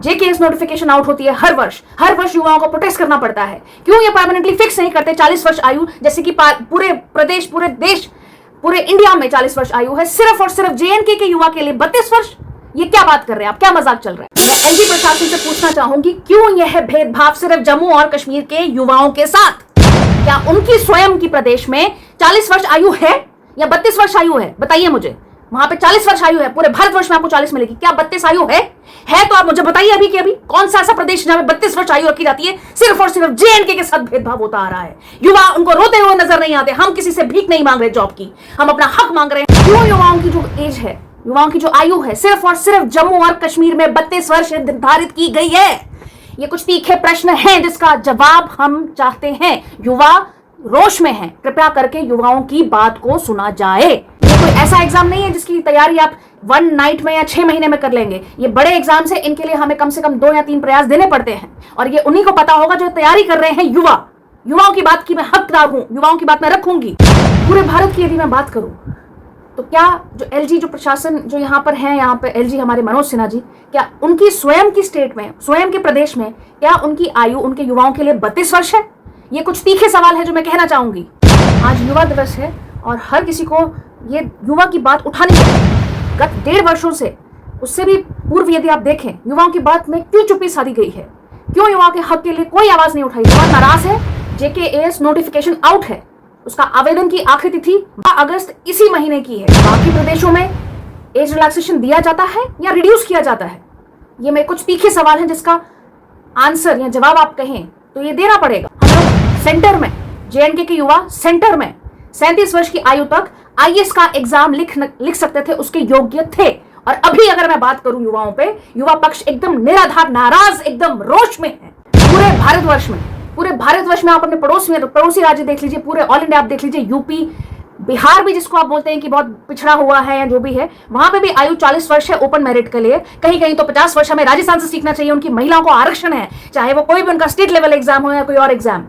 JKS notification out होती है हर वर्ष युवाओं को प्रोटेस्ट करना पड़ता है। क्यों ये परमानेंटली फिक्स नहीं करते 40 वर्ष आयु, जैसे कि पूरे प्रदेश, पूरे देश, पूरे इंडिया में 40 वर्ष आयु है, सिर्फ और सिर्फ जेएनके के युवा के लिए 32 वर्ष? ये क्या बात कर रहे हैं आप, क्या मजाक चल रहा है? मैं एलजी प्रशासन से पूछना चाहूंगी, क्यों यह भेदभाव सिर्फ जम्मू और कश्मीर के युवाओं के साथ? क्या उनकी स्वयं की प्रदेश में 40 वर्ष आयु है या 32 वर्ष आयु है? बताइए मुझे। वहां पे 40 वर्ष आयु है, पूरे भारतवर्ष में आपको 40 मिलेगी, क्या 32 आयु है? तो आप मुझे बताइए अभी कि अभी कौन सा ऐसा प्रदेश जहां 32 वर्ष आयु रखी जाती है? सिर्फ और सिर्फ जेएनके के साथ भेदभाव होता आ रहा है। युवा उनको रोते हुए नजर नहीं आते। हम किसी से भीख नहीं मांग रहे जॉब की, हम अपना हक मांग रहे हैं। क्यों युवाओं की जो एज है, युवाओं की जो आयु है, सिर्फ और सिर्फ जम्मू और कश्मीर में 32 वर्ष निर्धारित की गई है? ये कुछ तीखे प्रश्न हैं जिसका जवाब हम चाहते हैं। युवा रोष में है, कृपया करके युवाओं की बात को सुना जाए। ये कोई ऐसा एग्जाम नहीं है जिसकी तैयारी आप 1 नाइट में या 6 महीने में कर लेंगे। ये बड़े एग्जाम्स है, इनके लिए हमें कम से कम 2 या 3 प्रयास देने पड़ते हैं, और ये उन्हीं को पता होगा जो तैयारी कर रहे हैं। युवाओं की बात की मैं हकदार हूं, युवाओं की बात मैं रखूंगी। पूरे भारत की यदि मैं बात करूं तो क्या जो एलजी जो प्रशासन जो यहाँ पर है, यहाँ पे एलजी हमारे मनोज सिन्हा जी, क्या उनकी स्वयं की स्टेट में, स्वयं के प्रदेश में, क्या उनकी आयु उनके युवाओं के लिए 32 वर्ष है? ये कुछ तीखे सवाल है जो मैं कहना चाहूंगी। आज युवा दिवस है और हर किसी को ये युवा की बात उठानी चाहिए। गत 1.5 वर्षों से, उससे भी पूर्व यदि आप देखें, युवाओं की बात में क्यों चुप्पी साधी गई है? क्यों युवाओं के हक के लिए कोई आवाज नहीं उठाई? युवा नाराज है। जेकेएस नोटिफिकेशन आउट है, उसका आवेदन की आखिरी तिथि 12 अगस्त इसी महीने की है। बाकी प्रदेशों में एज रिलैक्सेशन दिया जाता है या रिड्यूस किया जाता है? ये मेरे कुछ तीखे सवाल हैं जिसका आंसर या जवाब आप कहें तो ये देना पड़ेगा। हम लोग सेंटर में, जेएनके के युवा सेंटर में 37 वर्ष की आयु तक आईएएस का एग्जाम लिख सकते थे, उसके योग्य थे। और अभी अगर मैं बात करूं युवाओं पे, युवा पक्ष एकदम निराधार, नाराज, एकदम रोष में है। पूरे भारतवर्ष में आप अपने पड़ोसी राज्य देख लीजिए, पूरे ऑल इंडिया आप देख लीजिए, यूपी, बिहार भी जिसको आप बोलते हैं कि बहुत पिछड़ा हुआ है या जो भी है, वहां पे भी आयु 40 वर्ष है ओपन मेरिट के लिए। कहीं कहीं तो 50 वर्ष। हमें राजस्थान से सीखना चाहिए, उनकी महिलाओं को आरक्षण है, चाहे वो कोई भी उनका स्टेट लेवल एग्जाम हो या कोई और एग्जाम।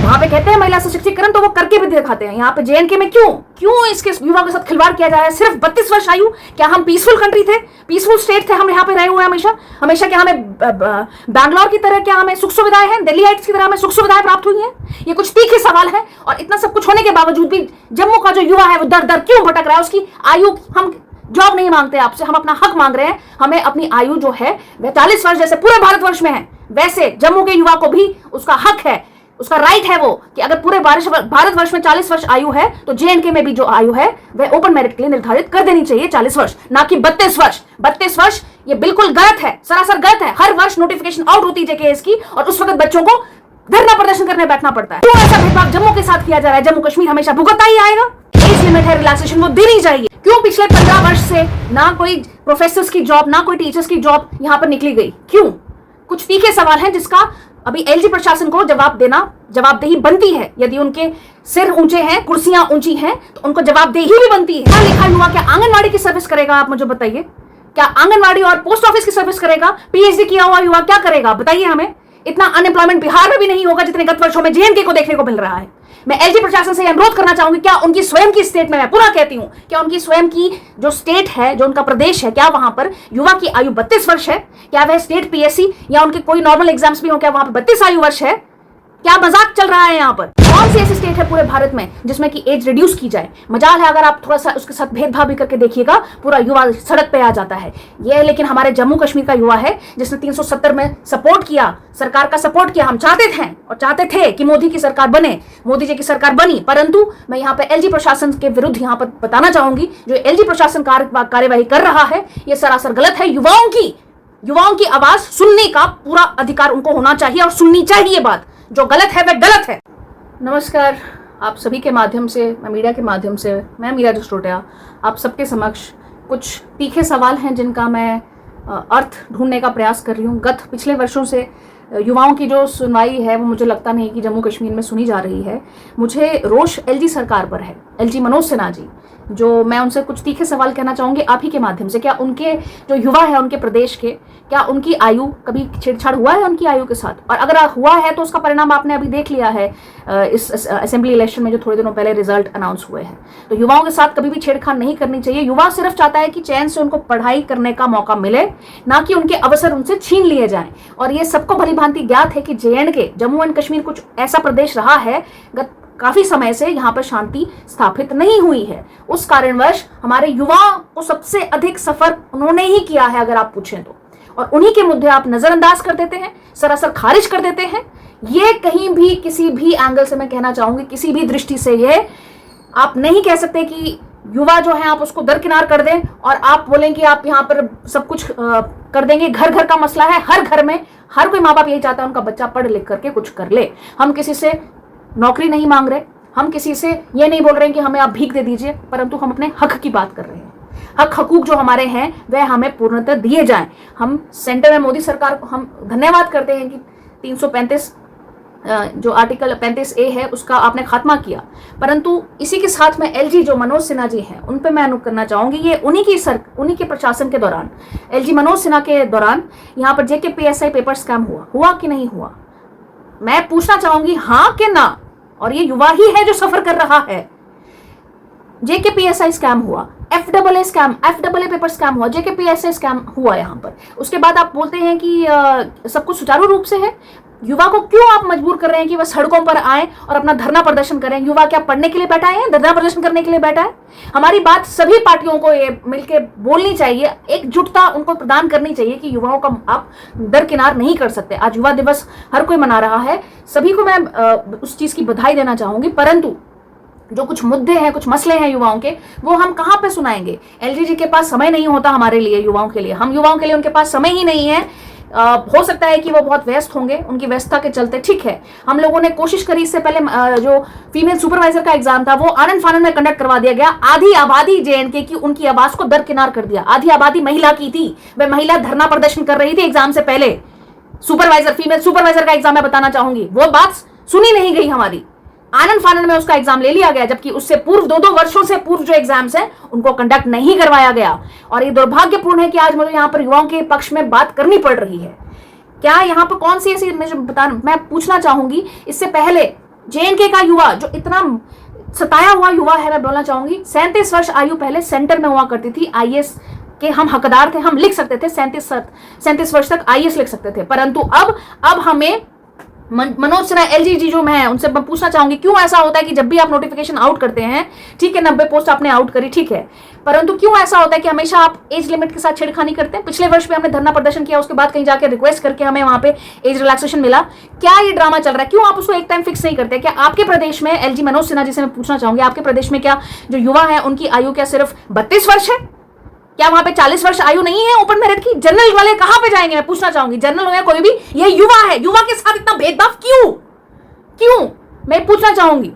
वहां पे कहते हैं महिला सशक्तिकरण, तो वो करके भी दिखाते हैं। यहाँ पे जेएनके में क्यों इसके युवा के साथ खिलवाड़ किया जा रहा है? सिर्फ 32 वर्ष आयु। क्या हम पीसफुल कंट्री थे, पीसफुल स्टेट थे? हम यहाँ पे रहे हुए हमेशा क्या हमें बैंगलोर की तरह क्या हमें सुख सुविधाएं हैं, दिल्ली हाइट्स की तरह हमें सुख सुविधाएं प्राप्त हुई हैं? ये कुछ तीखे सवाल है। और इतना सब कुछ होने के बावजूद भी जम्मू का जो युवा है वो दर दर क्यों भटक रहा है? उसकी आयु, हम जॉब नहीं मांगते आपसे, हम अपना हक मांग रहे हैं। हमें अपनी आयु जो है वह 40 वर्ष जैसे पूरे भारतवर्ष में है, वैसे जम्मू के युवा को भी उसका हक है, उसका राइट है वो, कि अगर पूरे भारतवर्ष में 40 वर्ष आयु है तो जेएनके में भी जो आयु है वह ओपन मेरिट के लिए निर्धारित कर देनी चाहिए 40 वर्ष, ना कि 32 वर्ष। 32 वर्ष ये बिल्कुल गलत है, सरासर गलत है। हर वर्ष नोटिफिकेशन आउट होती है जेकेएस की और उस वक्त बच्चों को धरना प्रदर्शन करने बैठना पड़ता है। क्यों ऐसा भेदभाव जम्मू के साथ किया जा रहा है? जम्मू कश्मीर हमेशा भुगतना ही आएगा। एज लिमिट है, रिलैक्सेशन वो देनी चाहिए। क्यों पिछले 15 वर्ष से ना कोई प्रोफेसर्स की जॉब, ना कोई टीचर्स की जॉब यहाँ पर निकली गई? क्यों? कुछ तीखे सवाल हैं जिसका अभी एलजी प्रशासन को जवाबदेही बनती है। यदि उनके सिर ऊंचे हैं, कुर्सियां ऊंची हैं, तो उनको जवाबदेही भी बनती है। पढ़ा लिखा युवा क्या आंगनवाड़ी की सर्विस करेगा? आप मुझे बताइए, क्या आंगनवाड़ी और पोस्ट ऑफिस की सर्विस करेगा? पीएचडी किया हुआ युवा क्या करेगा? बताइए हमें। इतना अनएम्प्लॉयमेंट बिहार में भी नहीं होगा जितने गत वर्षों में जेएनके को देखने को मिल रहा है। मैं एलजी प्रशासन से अनुरोध करना चाहूंगी, क्या उनकी स्वयं की स्टेट में, मैं पुनः कहती हूं, क्या उनकी स्वयं की जो स्टेट है, जो उनका प्रदेश है, क्या वहां पर युवा की आयु 32 वर्ष है? क्या वह स्टेट पीएससी या उनके कोई नॉर्मल एग्जाम्स भी हो, क्या वहां पर 32 आयु वर्ष है? क्या मजाक चल रहा है यहाँ पर? कौन सी ऐसी स्टेट है पूरे भारत में जिसमें कि एज रिड्यूस की जाए? मजाल है अगर आप थोड़ा सा उसके साथ भेदभाव भी करके देखिएगा, पूरा युवा सड़क पे आ जाता है। ये लेकिन हमारे जम्मू कश्मीर का युवा है जिसने 370 में सपोर्ट किया, सरकार का सपोर्ट किया। हम चाहते थे कि मोदी की सरकार बने, मोदी जी की सरकार बनी, परंतु मैं यहाँ पे एलजी प्रशासन के विरुद्ध यहाँ पर बताना चाहूंगी, जो एलजी प्रशासन कार्यवाही कर रहा है ये सरासर गलत है। युवाओं की आवाज सुनने का पूरा अधिकार उनको होना चाहिए और सुननी चाहिए बात। जो गलत है वह गलत है। नमस्कार, आप सभी के माध्यम से, मैं मीडिया के माध्यम से, मैं मीरा जसरोटिया आप सबके समक्ष कुछ तीखे सवाल हैं जिनका मैं अर्थ ढूंढने का प्रयास कर रही हूँ। पिछले वर्षों से युवाओं की जो सुनवाई है वो मुझे लगता नहीं कि जम्मू कश्मीर में सुनी जा रही है। मुझे रोष एलजी सरकार पर है, एलजी मनोज सिन्हा जी, जो मैं उनसे कुछ तीखे सवाल कहना चाहूंगी आप ही के माध्यम से। क्या उनके जो युवा है उनके प्रदेश के, क्या उनकी आयु कभी छेड़छाड़ हुआ है उनकी आयु के साथ? और अगर हुआ है तो उसका परिणाम आपने अभी देख लिया है इस असेंबली इलेक्शन में जो थोड़े दिनों पहले रिजल्ट अनाउंस हुए हैं। तो युवाओं के साथ कभी भी छेड़छाड़ नहीं करनी चाहिए। युवा सिर्फ चाहता है कि चैन से उनको पढ़ाई करने का मौका मिले, ना कि उनके अवसर उनसे छीन लिए जाएं। और ये सबको भली भांति ज्ञात है कि JNK जम्मू एंड कश्मीर कुछ ऐसा प्रदेश रहा है काफी समय से यहाँ पर शांति स्थापित नहीं हुई है। उस कारणवश हमारे युवाओं को सबसे अधिक सफर उन्होंने ही किया है अगर आप पूछें तो, और उन्हीं के मुद्दे आप नजरअंदाज कर देते हैं, सरासर खारिज कर देते हैं। ये कहीं भी किसी भी एंगल से मैं कहना चाहूंगी, किसी भी दृष्टि से ये आप नहीं कह सकते कि युवा जो है आप उसको दरकिनार कर दें और आप बोलें कि आप यहाँ पर सब कुछ कर देंगे। घर घर का मसला है, हर घर में हर कोई माँ बाप यही चाहता है उनका बच्चा पढ़ लिख करके कुछ कर ले। हम किसी से नौकरी नहीं मांग रहे, हम किसी से ये नहीं बोल रहे हैं कि हमें आप भीख दे दीजिए, परंतु हम अपने हक की बात कर रहे हैं। हक हकूक जो हमारे हैं वह हमें पूर्णतः दिए जाएं। हम सेंटर में मोदी सरकार को हम धन्यवाद करते हैं कि 335 जो आर्टिकल 35A है उसका आपने खात्मा किया, परंतु इसी के साथ में LG जो मनोज सिन्हा जी हैं उन पे मैं अनुरोध करना चाहूंगी। ये उन्हीं के प्रशासन के दौरान, LG मनोज सिन्हा के दौरान यहाँ पर JK PSI पेपर स्कैम हुआ कि नहीं हुआ? मैं पूछना चाहूंगी हाँ कि ना। और ये युवा ही है जो सफर कर रहा है। JK PSI स्कैम हुआ, FAA पेपर स्कैम हुआ, JK PSI स्कैम हुआ यहाँ पर। उसके बाद आप बोलते हैं कि सब कुछ सुचारू रूप से है। युवा को क्यों आप मजबूर कर रहे हैं कि वह सड़कों पर आए और अपना धरना प्रदर्शन करें? युवा क्या पढ़ने के लिए बैठा है, धरना प्रदर्शन करने के लिए बैठा है? हमारी बात सभी पार्टियों को ये मिलकर बोलनी चाहिए, एकजुटता उनको प्रदान करनी चाहिए कि युवाओं का आप दरकिनार नहीं कर सकते। आज युवा दिवस हर कोई मना रहा है, सभी को मैं उस चीज की बधाई देना चाहूंगी, परंतु जो कुछ मुद्दे हैं, कुछ मसले हैं युवाओं के, वो हम कहाँ पे सुनाएंगे? LG जी के पास समय नहीं होता हमारे लिए, युवाओं के लिए, हम युवाओं के लिए उनके पास समय ही नहीं है। हो सकता है कि वो बहुत व्यस्त होंगे, उनकी व्यस्तता के चलते। ठीक है, हम लोगों ने कोशिश करी इससे पहले जो फीमेल सुपरवाइजर का एग्जाम था वो आनंद फानंद में कंडक्ट करवा दिया गया। आधी आबादी JNK की उनकी आवाज को दरकिनार कर दिया। आधी आबादी महिला की थी, वह महिला धरना प्रदर्शन कर रही थी एग्जाम से पहले। सुपरवाइजर, फीमेल सुपरवाइजर का एग्जाम मैं बताना चाहूंगी, वो बात सुनी नहीं गई हमारी। आनंद फानंद में उसका एग्जाम ले लिया गया, जबकि उससे पूर्व 2-2 वर्षों से पूर्व जो एग्जाम्स हैं उनको कंडक्ट नहीं करवाया गया। और ये दुर्भाग्यपूर्ण है कि आज मुझे यहाँ पर युवाओं के पक्ष में बात करनी पड़ रही है। क्या यहाँ पर कौन सी ऐसी मैं पूछना चाहूंगी, इससे पहले JNK का युवा जो इतना सताया हुआ युवा है, मैं बोलना चाहूंगी 37 वर्ष आयु पहले सेंटर में हुआ करती थी। IAS के हम हकदार थे, हम लिख सकते थे 37 वर्ष तक IAS लिख सकते थे, परंतु अब हमें मनोज सिन्हा LG जी जो मैं उनसे मैं पूछना चाहूंगी क्यों ऐसा होता है कि जब भी आप नोटिफिकेशन आउट करते हैं, ठीक है 90 पोस्ट आपने आउट करी, ठीक है, परंतु क्यों ऐसा होता है कि हमेशा आप एज लिमिट के साथ छेड़खानी करते हैं? पिछले वर्ष भी हमने धरना प्रदर्शन किया, उसके बाद कहीं जाकर रिक्वेस्ट करके हमें वहां पे एज रिलैक्सेशन मिला। क्या ये ड्रामा चल रहा है? क्यों आप उसको एक टाइम फिक्स नहीं करते? क्या आपके प्रदेश में, LG मनोज सिन्हा जी से मैं पूछना चाहूंगी, आपके प्रदेश में क्या जो युवा है उनकी आयु क्या सिर्फ 32 वर्ष है? क्या वहां पे 40 वर्ष आयु नहीं है ओपन मेरिट की? जनरल वाले कहां पे जाएंगे? मैं पूछना चाहूंगी, जनरल हो या कोई भी, ये युवा है, युवा के साथ इतना भेदभाव क्यों? मैं पूछना चाहूंगी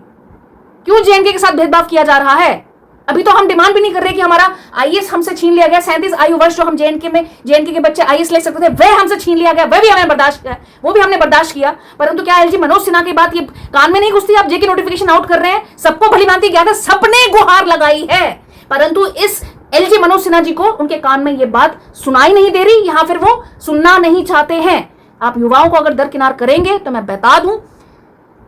क्यों JNK के साथ भेदभाव किया जा रहा है? अभी तो हम डिमांड भी नहीं कर रहे कि हमारा IAS हमसे छीन लिया गया। 37 आयु वर्ष जो हम JNK के बच्चे IAS ले सकते थे वह हमसे छीन लिया गया, वह भी हमें बर्दाश्त किया, वो भी हमने बर्दाश्त किया। परंतु क्या LG मनोज सिन्हा की बात ये कान में नहीं घुसती? आप JK नोटिफिकेशन आउट कर रहे हैं, सबको भली भांति ज्ञात है, सबने गुहार लगाई है, परंतु इस LG मनोज सिन्हा जी को उनके कान में ये बात सुनाई नहीं दे रही, या फिर वो सुनना नहीं चाहते हैं। आप युवाओं को अगर दरकिनार करेंगे तो मैं बता दूं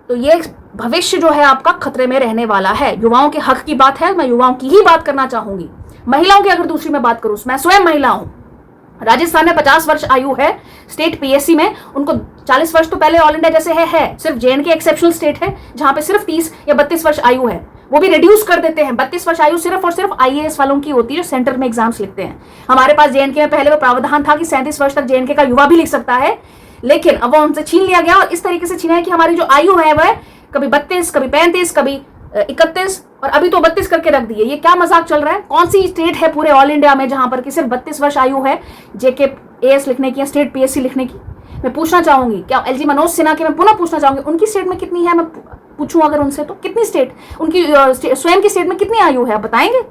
तो ये भविष्य जो है आपका खतरे में रहने वाला है। युवाओं के हक की बात है, मैं युवाओं की ही बात करना चाहूंगी। महिलाओं की अगर दूसरी मैं बात करूं, मैं स्वयं महिला हूं। राजस्थान में 50 वर्ष आयु है स्टेट PSC में, उनको 40 वर्ष तो पहले ऑल इंडिया जैसे है। सिर्फ JNK एक्सेप्शनल स्टेट है जहां पे सिर्फ 30 या 32 वर्ष आयु है, वो भी रिड्यूस कर देते हैं। 32 वर्ष आयु सिर्फ और सिर्फ IAS वालों की होती है जो सेंटर में एग्जाम्स लिखते हैं। हमारे पास JNK में पहले वो प्रावधान था कि 37 वर्ष तक JNK का युवा भी लिख सकता है, लेकिन अब वो हमसे छीन लिया गया। और इस तरीके से छीना है कि हमारी जो आयु है वह कभी 32, कभी 35, कभी 31 और अभी तो 32 करके रख दिए। ये क्या मजाक चल रहा है? कौन सी स्टेट है पूरे ऑल इंडिया में जहां पर कि सिर्फ 32 वर्ष आयु है JK AS लिखने की या स्टेट PSC लिखने की? मैं पूछना चाहूंगी, क्या LG मनोज सिन्हा की मैं पुनः पूछना चाहूंगी, उनकी स्टेट में कितनी है? मैं पूछूं अगर उनसे तो कितनी स्टेट, उनकी स्वयं की स्टेट में कितनी आयु है, आप बताएंगे?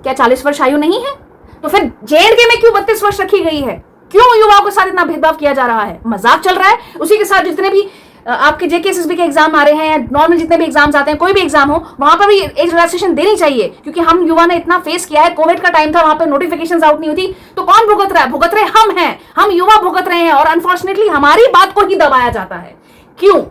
क्या 40 वर्ष आयु नहीं है? तो फिर JNK में क्यों 32 वर्ष रखी गई है? क्यों युवाओं के साथ इतना भेदभाव किया जा रहा है? मजाक चल रहा है। उसी के साथ जितने भी आपके जेकेएसएसबी के एग्जाम आ रहे हैं या नॉर्मल जितने भी एग्जाम्स आते हैं, कोई भी एग्जाम हो, वहां पर भी एज रिलैक्सेशन देनी चाहिए, क्योंकि हम युवा ने इतना फेस किया है। कोविड का टाइम था, वहां पर नोटिफिकेशंस आउट नहीं होती, तो कौन भुगत रहा है? भुगत रहे हम हैं, हम युवा भुगत रहे हैं, और अनफॉर्चुनेटली हमारी बात को ही दबाया जाता है। क्यों?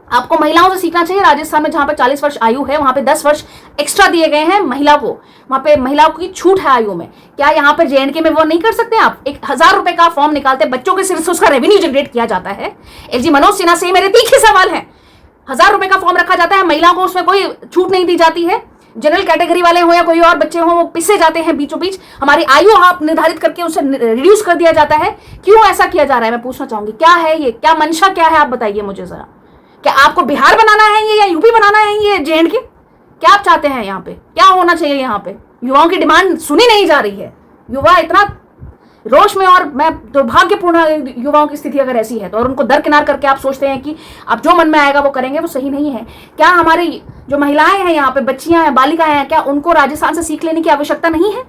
आपको महिलाओं से सीखना चाहिए। राजस्थान में जहां पे 40 वर्ष आयु है, वहां पे 10 वर्ष एक्स्ट्रा दिए गए हैं महिला को, वहां पे महिलाओं की छूट है आयु में। क्या यहाँ पर जेएनके में वो नहीं कर सकते? आप 1000 रुपए का फॉर्म निकालते, बच्चों के सिर से उसका रेवेन्यू जनरेट किया जाता है। एलजी मनोज सिन्हा से मेरे तीखे सवाल है। 1000 रुपए का फॉर्म रखा जाता है, महिलाओं को उसमें कोई छूट नहीं दी जाती है। जनरल कैटेगरी वाले हो या कोई और बच्चे हो, वो पिसे जाते हैं बीचों बीच। हमारी आयु आप निर्धारित करके उसे रिड्यूस कर दिया जाता है। क्यों ऐसा किया जा रहा है? मैं पूछना चाहूंगी, क्या है ये? क्या मंशा क्या है? आप बताइए मुझे जरा। क्या आपको बिहार बनाना है ये, या यूपी बनाना है ये, जेएनके? क्या आप चाहते हैं? यहाँ पे क्या होना चाहिए? यहाँ पे युवाओं की डिमांड सुनी नहीं जा रही है। युवा इतना रोष में, और मैं दुर्भाग्यपूर्ण युवाओं की स्थिति अगर ऐसी है तो, और उनको दरकिनार करके आप सोचते हैं कि आप जो मन में आएगा वो करेंगे, वो सही नहीं है। क्या हमारी जो महिलाएं हैं यहाँ पे, बच्चियां हैं, बालिकाएं हैं, क्या उनको राजस्थान से सीख लेने की आवश्यकता नहीं है?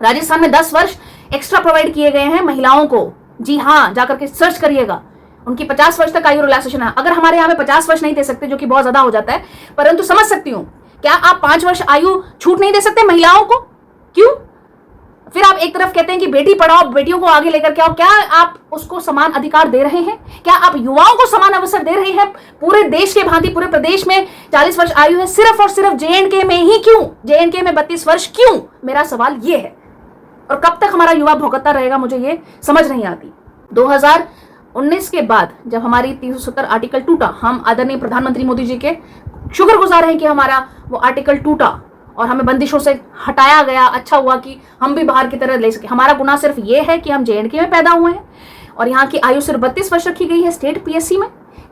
राजस्थान में 10 वर्ष एक्स्ट्रा प्रोवाइड किए गए हैं महिलाओं को। जी हाँ, जाकर के सर्च करिएगा। उनकी 50 वर्ष तक आयु रिलैक्सेशन है। अगर हमारे यहाँ पे 50 वर्ष नहीं दे सकते, जो कि बहुत ज्यादा हो जाता है, परंतु समझ सकती हूँ, क्या आप 5 वर्ष आयु छूट नहीं दे सकते महिलाओं को? क्यों? फिर आप एक तरफ कहते हैं कि बेटी पढ़ाओ, बेटियों को आगे लेकर के आओ। क्या आप उसको समान अधिकार दे रहे हैं? क्या आप युवाओं को समान अवसर दे रहे हैं? पूरे देश के भांति पूरे प्रदेश में 40 वर्ष आयु है, सिर्फ और सिर्फ जेएनके में ही क्यों? जेएनके में 32 वर्ष क्यों? मेरा सवाल ये है। और कब तक हमारा युवा भुगतता रहेगा, मुझे ये समझ नहीं आती। 2019 के बाद जब हमारी 370 आर्टिकल टूटा, हम आदरणीय प्रधानमंत्री मोदी जी के शुक्रगुजार हैं कि हमारा वो आर्टिकल टूटा और हमें बंदिशों से हटाया गया। अच्छा हुआ कि हम भी बाहर की तरह ले सके। हमारा गुनाह सिर्फ ये है कि हम जेएनके में पैदा हुए हैं और यहाँ की आयु सिर्फ 32 वर्ष रखी गई है स्टेट पीएससी में।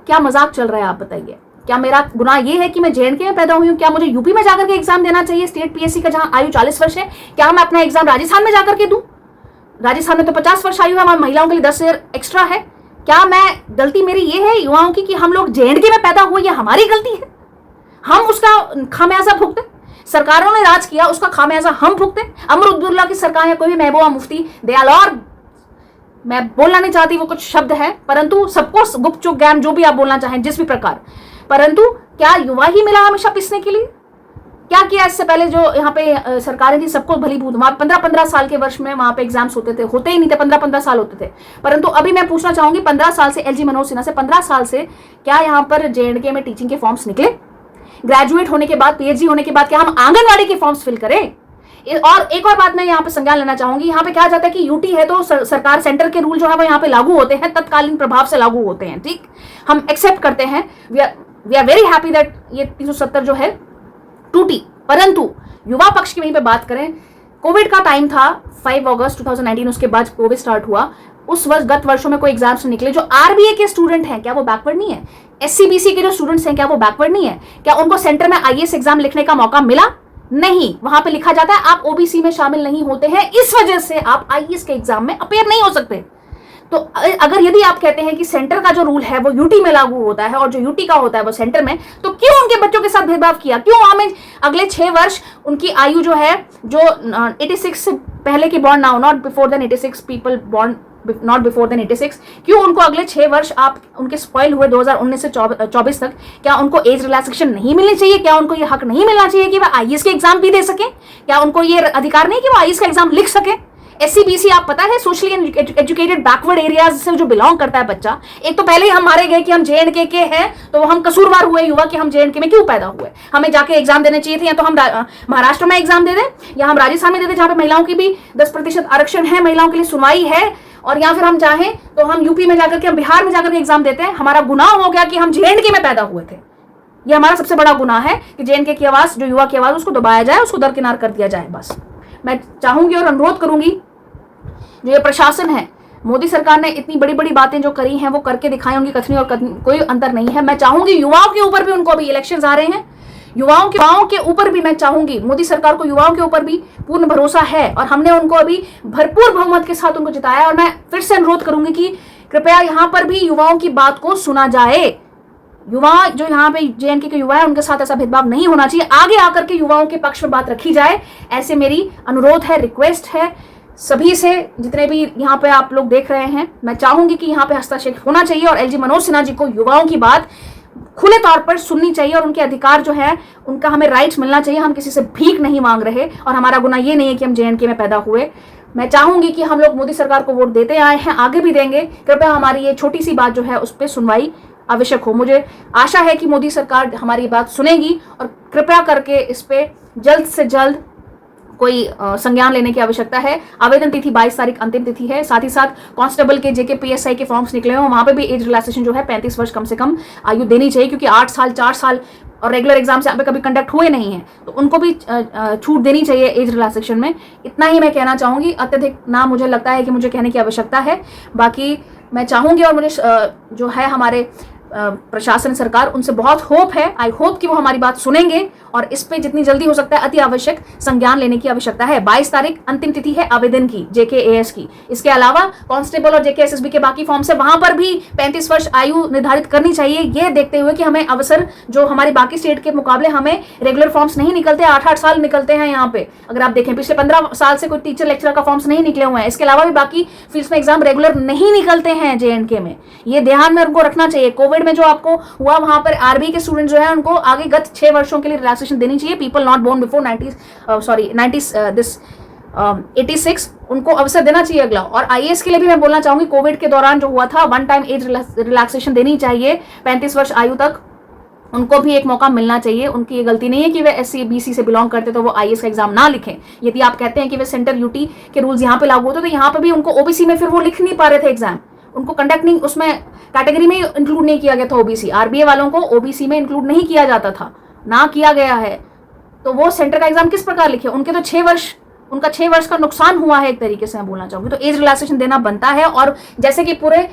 क्या मजाक चल रहा है? आप बताइए। क्या मेरा गुनाह ये है कि मैं जेएनके में पैदा हुई हूँ? क्या मुझे यूपी में जाकर के एग्जाम देना चाहिए स्टेट पीएससी का, जहाँ आयु 40 वर्ष है? क्या मैं अपना एग्जाम राजस्थान में जाकर के दूं? राजस्थान में तो 50 वर्ष आयु है, हमारी महिलाओं के लिए 10 ईयर एक्स्ट्रा है। क्या मैं गलती मेरी ये है युवाओं की कि हम लोग जेएनके में पैदा हुए, ये हमारी गलती है? हम उसका खामियाजा भुगते? सरकारों ने राज किया, उसका खामियाजा हम भुगते? अमरुद्दुल्ला की सरकार या कोई भी महबूबा मुफ्ती दयालौर, मैं बोलना नहीं चाहती वो कुछ शब्द है, परंतु सबको गुपचुप ज्ञान, जो भी आप बोलना चाहें जिस भी प्रकार, परंतु क्या युवा ही मिला हमेशा पिसने के लिए? क्या किया इससे पहले जो यहाँ पे सरकारें थी, सबको भली भूत, वहां 15-15 साल के वर्ष में वहां पे एग्जाम्स होते थे, होते ही नहीं थे, 15-15 साल होते थे। परंतु अभी मैं पूछना चाहूंगी, 15 साल से एलजी मनोज सिन्हा से 15 साल से क्या यहाँ पर जेएनके में टीचिंग के फॉर्म्स निकले? ग्रेजुएट होने के बाद, पीएचडी होने के बाद क्या हम आंगनवाड़ी के फॉर्म्स फिल करें? और एक और बात मैं यहाँ पे संज्ञान लेना चाहूंगी, यहाँ पे क्या जाता है कि यूटी है तो सरकार सेंटर के रूल जो है वो यहाँ पे लागू होते हैं, तत्कालीन प्रभाव से लागू होते हैं। ठीक, हम एक्सेप्ट करते हैं, we are very happy that ये 370 जो है टूटी। परंतु युवा पक्ष की वहीं पे बात करें, कोविड का टाइम था 5 अगस्त 2019, उसके बाद कोविड स्टार्ट हुआ। उस वर्ष, गत वर्षों में कोई एग्जाम्स निकले, जो आरबीए के स्टूडेंट हैं क्या वो बैकवर्ड नहीं है? एससीबीसी के जो स्टूडेंट्स हैं क्या वो बैकवर्ड नहीं है? क्या उनको सेंटर में आईएएस एग्जाम लिखने का मौका मिला? नहीं। वहां पे लिखा जाता है आप ओबीसी में शामिल नहीं होते हैं, इस वजह से आप आईएएस के एग्जाम में अपेयर नहीं हो सकते। तो अगर यदि आप कहते हैं कि सेंटर का जो रूल है वो यूटी में लागू होता है और जो यूटी का होता है वो सेंटर में, तो क्यों उनके बच्चों के साथ भेदभाव किया? क्यों हमें अगले 6 वर्ष उनकी आयु जो है, जो 86 से पहले की born now, not before then 86 people born, not before then 86, क्यों उनको अगले 6 वर्ष आप उनके स्पॉइल हुए 2019 से 24 तक, क्या उनको एज रिलैक्सेशन नहीं मिलनी चाहिए? क्या उनको ये हक नहीं मिलना चाहिए कि वह आईएएस के एग्जाम भी दे सके? क्या उनको ये अधिकार नहीं कि वो आईएएस का एग्जाम लिख सके? एससीबीसी आप पता है सोशली एजुकेटेड बैकवर्ड एरियाज से जो बिलोंग करता है बच्चा, एक तो पहले ही हम मारे गए कि हम जेएनके के हैं, तो हम कसूरवार हुए युवा कि हम जेएनके में क्यों पैदा हुए। हमें जाके एग्जाम देने चाहिए थे, या तो हम महाराष्ट्र में एग्जाम दे दें या हम राजस्थान में दे दें, जहां पे महिलाओं की भी 10% आरक्षण है, महिलाओं के लिए सुनवाई है, और या फिर हम चाहें तो हम यूपी में जाकर के, हम बिहार में जाकर के एग्जाम देते हैं। हमारा गुनाह हो गया कि हम जेएनके में पैदा हुए थे। ये हमारा सबसे बड़ा गुनाह है कि जेएनके की आवाज, जो युवा की आवाज, उसको दबाया जाए, उसको दरकिनार कर दिया जाए। बस मैं चाहूंगी और अनुरोध करूंगी, जो ये प्रशासन है, मोदी सरकार ने इतनी बड़ी बड़ी बातें जो करी हैं वो करके दिखाई होंगी, कथनी और कोई अंतर नहीं है। मैं चाहूंगी युवाओं के ऊपर भी, उनको अभी इलेक्शंस आ रहे हैं, युवाओं के ऊपर भी मैं चाहूंगी, मोदी सरकार को युवाओं के ऊपर भी पूर्ण भरोसा है और हमने उनको अभी भरपूर बहुमत के साथ उनको जिताया। और मैं फिर से अनुरोध करूंगी कि कृपया यहाँ पर भी युवाओं की बात को सुना जाए। युवा जो यहाँ पे जेएनके के युवा है, उनके साथ ऐसा भेदभाव नहीं होना चाहिए। आगे आकर के युवाओं के पक्ष में बात रखी जाए, ऐसे मेरी अनुरोध है, रिक्वेस्ट है। सभी से, जितने भी यहाँ पे आप लोग देख रहे हैं, मैं चाहूंगी कि यहाँ पे हस्तक्षेप होना चाहिए और एलजी मनोज सिन्हा जी को युवाओं की बात खुले तौर पर सुननी चाहिए और उनके अधिकार जो है उनका हमें राइट्स मिलना चाहिए। हम किसी से भीख नहीं मांग रहे और हमारा गुना ये नहीं है कि हम जेएनके में पैदा हुए। मैं चाहूंगी कि हम लोग मोदी सरकार को वोट देते आए हैं, आगे भी देंगे। कृपया हमारी ये छोटी सी बात जो है उस पर सुनवाई आवश्यक हो। मुझे आशा है कि मोदी सरकार हमारी बात सुनेगी और कृपया करके इस पे जल्द से जल्द कोई संज्ञान लेने की आवश्यकता है। आवेदन तिथि 22 तारीख अंतिम तिथि है। साथ ही साथ कांस्टेबल के जेके पीएसआई के फॉर्म्स निकले हो, वहां पे भी एज रिलैक्सेशन जो है 35 वर्ष कम से कम आयु देनी चाहिए, क्योंकि 8 साल 4 साल और रेगुलर एग्जाम्स यहाँ पे कभी कंडक्ट हुए नहीं है, तो उनको भी छूट देनी चाहिए एज रिलैक्सेशन में। इतना ही मैं कहना चाहूंगी, अत्यधिक ना मुझे लगता है कि मुझे कहने की आवश्यकता है। बाकी मैं चाहूंगी और मुझे जो है हमारे प्रशासन सरकार, उनसे बहुत होप है। आई होप कि वो हमारी बात सुनेंगे और इस पे जितनी जल्दी हो सकता है अति आवश्यक संज्ञान लेने की आवश्यकता है। 22 तारीख अंतिम तिथि है आवेदन की जेकेएएस की। इसके अलावा कांस्टेबल और जेकेएसएसबी के बाकी फॉर्म से वहां पर भी 35 वर्ष आयु निर्धारित करनी चाहिए, ये देखते हुए कि हमें अवसर जो हमारी बाकी स्टेट के मुकाबले हमें रेगुलर फॉर्म्स नहीं निकलते, 8-8 साल निकलते हैं यहाँ पे। अगर आप देखें पिछले 15 साल से कोई टीचर लेक्चरर का फॉर्म्स नहीं निकले हुए हैं। इसके अलावा भी बाकी फील्ड्स में एग्जाम रेगुलर नहीं निकलते हैं जेएनके में, ये ध्यान में उनको रखना चाहिए। कोविड में जो आपको हुआ, वहां पर आरबी के स्टूडेंट जो है उनको आगे गत 6 वर्षों के लिए रिलैक्सेशन देनी चाहिए। पीपल नॉट बोर्न बिफोर 86 उनको अवसर देना चाहिए अगला। और आईएएस के लिए भी मैं बोलना चाहूंगी, कोविड के दौरान जो हुआ था, वन टाइम एज रिलैक्सेशन देनी चाहिए 35 वर्ष आयु तक, उनको भी एक मौका मिलना चाहिए। उनकी ये गलती नहीं है कि वे एससी बीसी से बिलोंग करते तो वो आईएएस का एग्जाम ना लिखें। यदि आप कहते हैं कि वे सेंटर यूटी के रूल्स यहाँ पे लागू होते तो यहाँ पे भी उनको ओबीसी में फिर वो लिख नहीं पा रहे थे एग्जाम, उनको कंडक्ट नहीं, उसमें कैटेगरी में इंक्लूड नहीं किया गया था ओबीसी। आरबीए वालों को ओबीसी में इंक्लूड नहीं किया जाता था, ना किया गया है, तो वो सेंटर का एग्जाम किस प्रकार लिखे? उनके तो 6 वर्ष, उनका 6 वर्ष का नुकसान हुआ है एक तरीके से मैं बोलना चाहूंगी। तो एज रिलैक्सेशन देना बनता है। और जैसे कि पूरे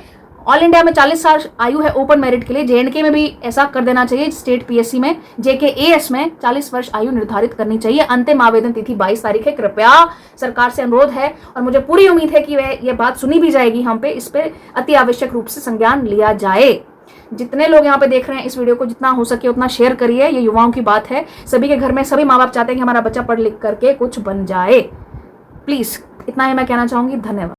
ऑल इंडिया में 40 साल आयु है ओपन मेरिट के लिए, जेएनके में भी ऐसा कर देना चाहिए। स्टेट पीएससी में, जेकेएएस में 40 वर्ष आयु निर्धारित करनी चाहिए। अंतिम आवेदन तिथि 22 तारीख है। कृपया सरकार से अनुरोध है और मुझे पूरी उम्मीद है कि वह ये बात सुनी भी जाएगी। हम पे इस पे अति आवश्यक रूप से संज्ञान लिया जाए। जितने लोग यहाँ पे देख रहे हैं इस वीडियो को, जितना हो सके उतना शेयर करिए। ये युवाओं की बात है, सभी के घर में सभी माँ बाप चाहते हैं कि हमारा बच्चा पढ़ लिख करके कुछ बन जाए। प्लीज इतना ही मैं कहना चाहूंगी। धन्यवाद।